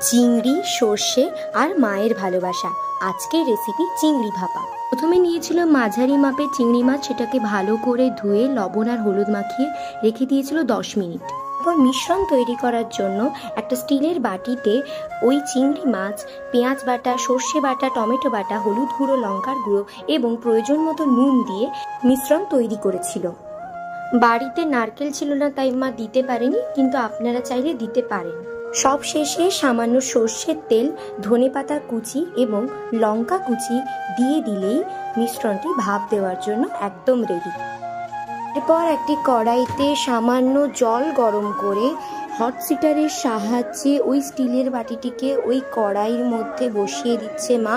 চিংড়ি, সর্ষে আর মায়ের ভালোবাসা। আজকের রেসিপি চিংড়ি ভাপা। প্রথমে নিয়েছিল মাঝারি মাপের চিংড়ি মাছ, সেটাকে ভালো করে ধুয়ে লবণ আর হলুদ মাখিয়ে রেখে দিয়েছিল 10 মিনিট। তারপর মিশ্রণ তৈরি করার জন্য একটা স্টিলের বাটিতে ওই চিংড়ি মাছ, পেঁয়াজ বাটা, সর্ষে বাটা, টমেটো বাটা, হলুদ গুঁড়ো, লঙ্কার গুঁড়ো এবং প্রয়োজন মতো নুন দিয়ে মিশ্রণ তৈরি করেছিল। বাড়িতে নারকেল ছিল না তাই মা দিতে পারেনি, কিন্তু আপনারা চাইলে দিতে পারেন। সব শেষে সামান্য সর্ষের তেল, ধনেপাতা কুচি এবং লঙ্কা কুচি দিয়ে দিলেই মিশ্রণটি ভাপ দেওয়ার জন্য একদম রেডি। এরপর একটি কড়াইতে সামান্য জল গরম করে হট সিটারের সাহায্যে ওই স্টিলের বাটিটিকে ওই কড়াইয়ের মধ্যে বসিয়ে দিচ্ছে মা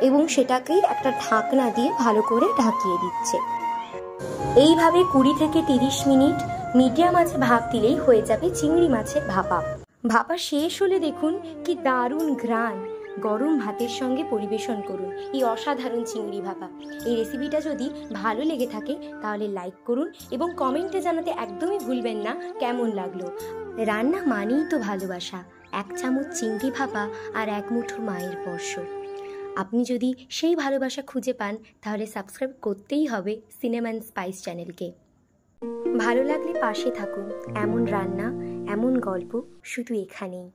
এবং সেটাকে একটা ঢাকনা দিয়ে ভালো করে ঢাকিয়ে দিচ্ছে। এইভাবে 20 থেকে 30 মিনিট মিডিয়াম আঁচে ভাপ দিলেই হয়ে যাবে চিংড়ি মাছের ভাপা। ভাপা শেষ হলে দেখুন কি দারুণ ঘ্রাণ। গরম ভাতের সঙ্গে পরিবেশন করুন এই অসাধারণ চিংড়ি ভাপা। এই রেসিপিটা যদি ভালো লেগে থাকে তাহলে লাইক করুন এবং কমেন্টে জানাতে একদমই ভুলবেন না কেমন লাগলো। রান্না মানেই তো ভালোবাসা। 1 চামচ চিংড়ি ভাপা আর 1 মুঠো মায়ের স্পর্শ। আপনি যদি সেই ভালোবাসা খুঁজে পান তাহলে সাবস্ক্রাইব করতেই হবে সিনেমা অ্যান্ড স্পাইস চ্যানেলকে। ভালো লাগলে পাশে থাকুন। এমন রান্না, এমন গল্প শুধু এখানেই।